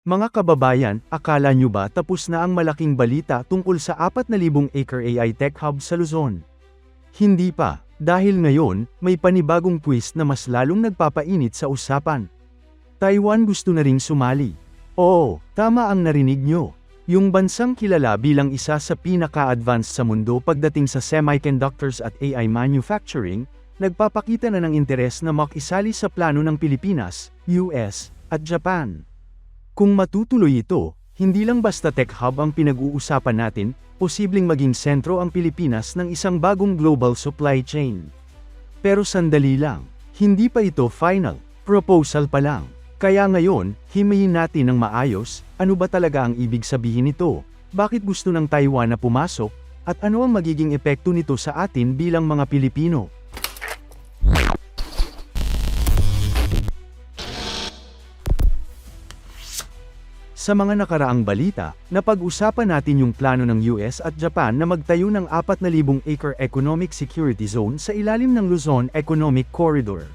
Mga kababayan, akala nyo ba tapos na ang malaking balita tungkol sa 4,000 acre AI Tech Hub sa Luzon? Hindi pa, dahil ngayon, may panibagong twist na mas lalong nagpapainit sa usapan. Taiwan gusto na ring sumali. Oo, tama ang narinig nyo. Yung bansang kilala bilang isa sa pinaka-advanced sa mundo pagdating sa semiconductors at AI manufacturing, nagpapakita na ng interes na makisali sa plano ng Pilipinas, US, at Japan. Kung matutuloy ito, hindi lang basta tech hub ang pinag-uusapan natin, posibleng maging sentro ang Pilipinas ng isang bagong global supply chain. Pero sandali lang, hindi pa ito final, proposal pa lang. Kaya ngayon, himayin natin ng maayos, ano ba talaga ang ibig sabihin nito, bakit gusto ng Taiwan na pumasok, at ano ang magiging epekto nito sa atin bilang mga Pilipino. Sa mga nakaraang balita, napag-usapan natin yung plano ng US at Japan na magtayo ng 4,000 acre Economic Security Zone sa ilalim ng Luzon Economic Corridor.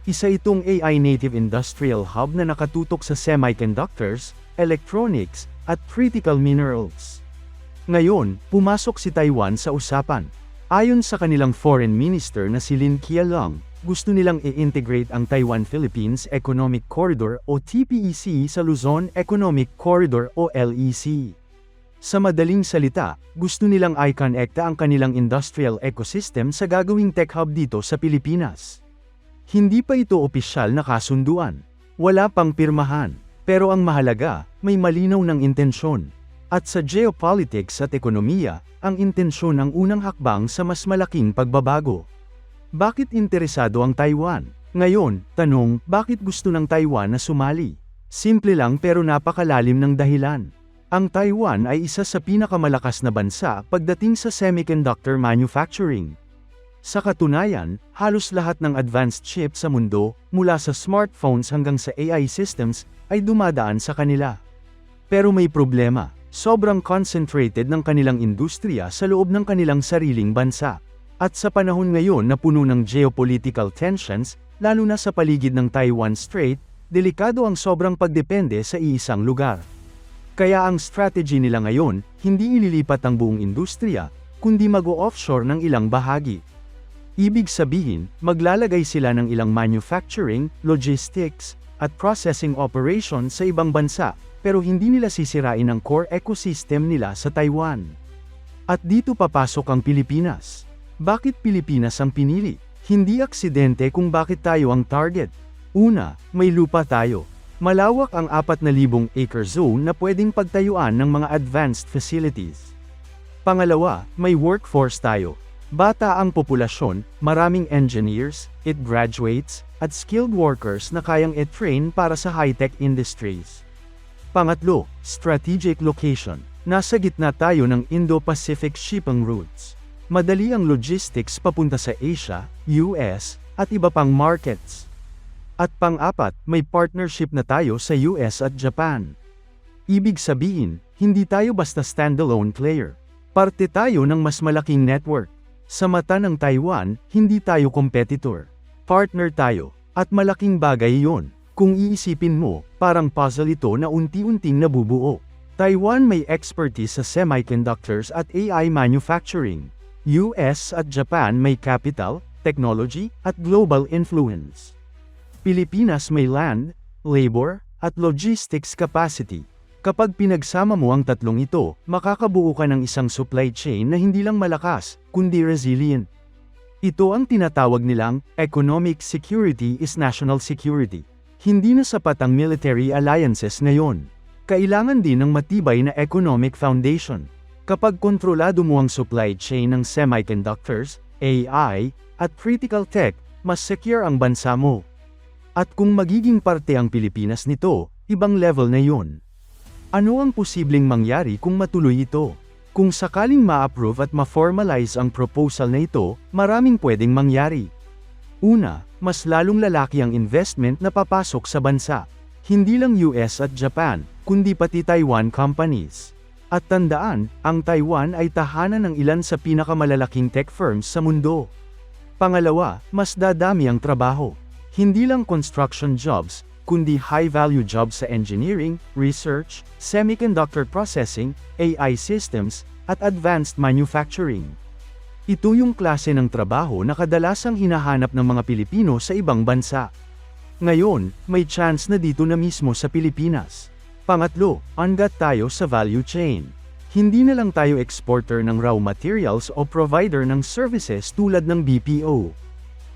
Isa itong AI native industrial hub na nakatutok sa semiconductors, electronics, at critical minerals. Ngayon, pumasok si Taiwan sa usapan. Ayon sa kanilang foreign minister na si Lin Keqiang, gusto nilang i-integrate ang Taiwan-Philippines Economic Corridor o TPEC sa Luzon Economic Corridor o LEC. Sa madaling salita, gusto nilang i-connecta ang kanilang industrial ecosystem sa gagawing tech hub dito sa Pilipinas. Hindi pa ito opisyal na kasunduan. Wala pang pirmahan. Pero ang mahalaga, may malinaw ng intensyon. At sa geopolitics at ekonomiya, ang intensyon ang unang hakbang sa mas malaking pagbabago. Bakit interesado ang Taiwan? Ngayon, tanong, bakit gusto ng Taiwan na sumali? Simple lang pero napakalalim ng dahilan. Ang Taiwan ay isa sa pinakamalakas na bansa pagdating sa semiconductor manufacturing. Sa katunayan, halos lahat ng advanced chip sa mundo, mula sa smartphones hanggang sa AI systems, ay dumadaan sa kanila. Pero may problema, sobrang concentrated ng kanilang industriya sa loob ng kanilang sariling bansa. At sa panahon ngayon na puno ng geopolitical tensions, lalo na sa paligid ng Taiwan Strait, delikado ang sobrang pagdepende sa iisang lugar. Kaya ang strategy nila ngayon, hindi ililipat ang buong industriya, kundi mag-o-offshore ng ilang bahagi. Ibig sabihin, maglalagay sila ng ilang manufacturing, logistics, at processing operations sa ibang bansa, pero hindi nila sisirain ang core ecosystem nila sa Taiwan. At dito papasok ang Pilipinas. Bakit Pilipinas ang pinili? Hindi aksidente kung bakit tayo ang target. Una, may lupa tayo. Malawak ang 4,000 acre zone na pwedeng pagtayuan ng mga advanced facilities. Pangalawa, may workforce tayo. Bata ang populasyon, maraming engineers, it graduates, at skilled workers na kayang i-train para sa high-tech industries. Pangatlo, strategic location. Nasa gitna tayo ng Indo-Pacific shipping routes. Madali ang logistics papunta sa Asia, US, at iba pang markets. At pang-apat, may partnership na tayo sa US at Japan. Ibig sabihin, hindi tayo basta standalone player. Parte tayo ng mas malaking network. Sa mata ng Taiwan, hindi tayo competitor. Partner tayo, at malaking bagay iyon. Kung iisipin mo, parang puzzle ito na unti-unting nabubuo. Taiwan may expertise sa semiconductors at AI manufacturing. US at Japan may capital, technology, at global influence. Pilipinas may land, labor, at logistics capacity. Kapag pinagsama mo ang tatlong ito, makakabuo ka ng isang supply chain na hindi lang malakas, kundi resilient. Ito ang tinatawag nilang, economic security is national security. Hindi na sapat ang military alliances ngayon. Kailangan din ng matibay na economic foundation. Kapag kontrolado mo ang supply chain ng semiconductors, AI, at critical tech, mas secure ang bansa mo. At kung magiging parte ang Pilipinas nito, ibang level na yun. Ano ang posibleng mangyari kung matuloy ito? Kung sakaling ma-approve at ma-formalize ang proposal na ito, maraming pwedeng mangyari. Una, mas lalong lalaki ang investment na papasok sa bansa. Hindi lang US at Japan, kundi pati Taiwan companies. At tandaan, ang Taiwan ay tahanan ng ilan sa pinakamalalaking tech firms sa mundo. Pangalawa, mas dadami ang trabaho. Hindi lang construction jobs, kundi high-value jobs sa engineering, research, semiconductor processing, AI systems, at advanced manufacturing. Ito yung klase ng trabaho na kadalasang hinahanap ng mga Pilipino sa ibang bansa. Ngayon, may chance na dito na mismo sa Pilipinas. Pangatlo, angat tayo sa value chain. Hindi na lang tayo exporter ng raw materials o provider ng services tulad ng BPO.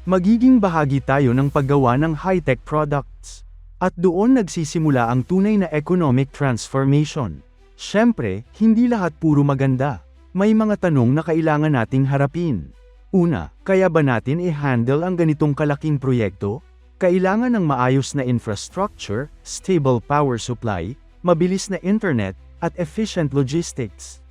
Magiging bahagi tayo ng paggawa ng high-tech products. At doon nagsisimula ang tunay na economic transformation. Siyempre, hindi lahat puro maganda. May mga tanong na kailangan nating harapin. Una, kaya ba natin i-handle ang ganitong kalaking proyekto? Kailangan ng maayos na infrastructure, stable power supply, mabilis na internet, at efficient logistics.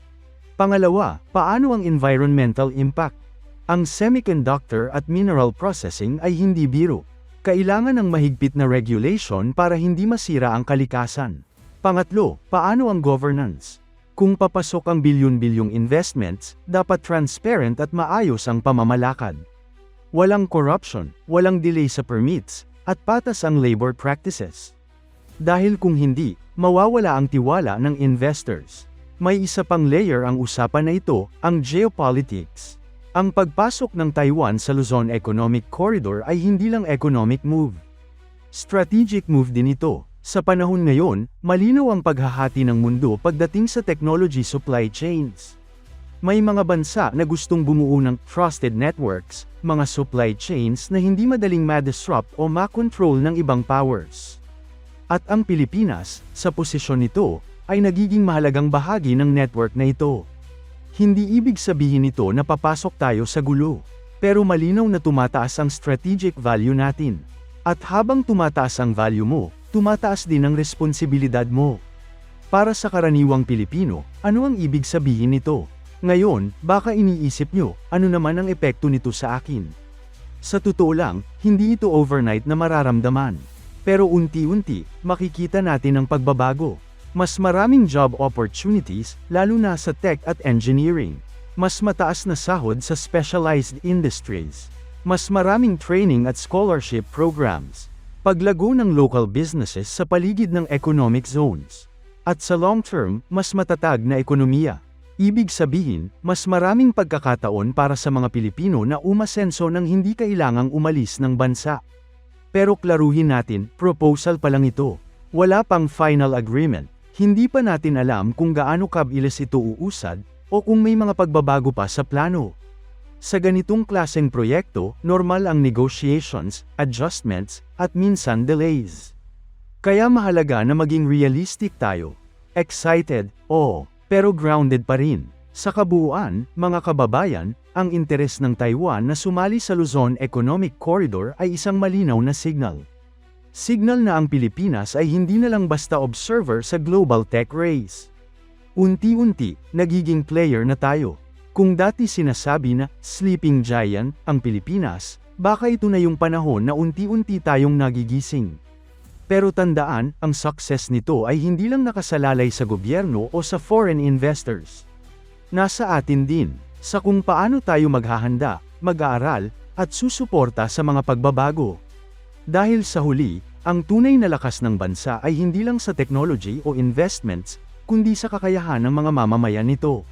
Pangalawa, paano ang environmental impact? Ang semiconductor at mineral processing ay hindi biro. Kailangan ng mahigpit na regulation para hindi masira ang kalikasan. Pangatlo, paano ang governance? Kung papasok ang bilyon-bilyong investments, dapat transparent at maayos ang pamamalakad. Walang corruption, walang delay sa permits, at patas ang labor practices. Dahil kung hindi, mawawala ang tiwala ng investors. May isa pang layer ang usapan na ito, ang geopolitics. Ang pagpasok ng Taiwan sa Luzon Economic Corridor ay hindi lang economic move. Strategic move din ito. Sa panahon ngayon, malinaw ang paghahati ng mundo pagdating sa technology supply chains. May mga bansa na gustong bumuo ng trusted networks, mga supply chains na hindi madaling ma-disrupt o ma-control ng ibang powers. At ang Pilipinas, sa posisyon nito, ay nagiging mahalagang bahagi ng network na ito. Hindi ibig sabihin nito na papasok tayo sa gulo, pero malinaw na tumataas ang strategic value natin. At habang tumataas ang value mo, tumataas din ang responsibilidad mo. Para sa karaniwang Pilipino, ano ang ibig sabihin nito? Ngayon, baka iniisip nyo, ano naman ang epekto nito sa akin? Sa totoo lang, hindi ito overnight na mararamdaman. Pero unti-unti, makikita natin ang pagbabago. Mas maraming job opportunities, lalo na sa tech at engineering. Mas mataas na sahod sa specialized industries. Mas maraming training at scholarship programs. Paglago ng local businesses sa paligid ng economic zones. At sa long term, mas matatag na ekonomiya. Ibig sabihin, mas maraming pagkakataon para sa mga Pilipino na umasenso nang hindi kailangang umalis ng bansa. Pero klaruhin natin, proposal pa lang ito. Wala pang final agreement. Hindi pa natin alam kung gaano kabilis ito uusad, o kung may mga pagbabago pa sa plano. Sa ganitong klaseng proyekto, normal ang negotiations, adjustments, at minsan delays. Kaya mahalaga na maging realistic tayo. Excited, oo, pero grounded pa rin. Sa kabuuan, mga kababayan, ang interes ng Taiwan na sumali sa Luzon Economic Corridor ay isang malinaw na signal. Signal na ang Pilipinas ay hindi na lang basta observer sa global tech race. Unti-unti, nagiging player na tayo. Kung dati sinasabi na, sleeping giant, ang Pilipinas, baka ito na yung panahon na unti-unti tayong nagigising. Pero tandaan, ang success nito ay hindi lang nakasalalay sa gobyerno o sa foreign investors. Nasa atin din, sa kung paano tayo maghahanda, mag-aaral, at susuporta sa mga pagbabago. Dahil sa huli, ang tunay na lakas ng bansa ay hindi lang sa technology o investments, kundi sa kakayahan ng mga mamamayan nito.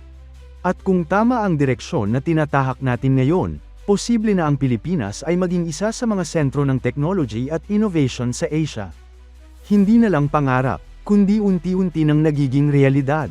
At kung tama ang direksyon na tinatahak natin ngayon, posible na ang Pilipinas ay maging isa sa mga sentro ng technology at innovation sa Asia. Hindi na lang pangarap, kundi unti-unti nang nagiging realidad.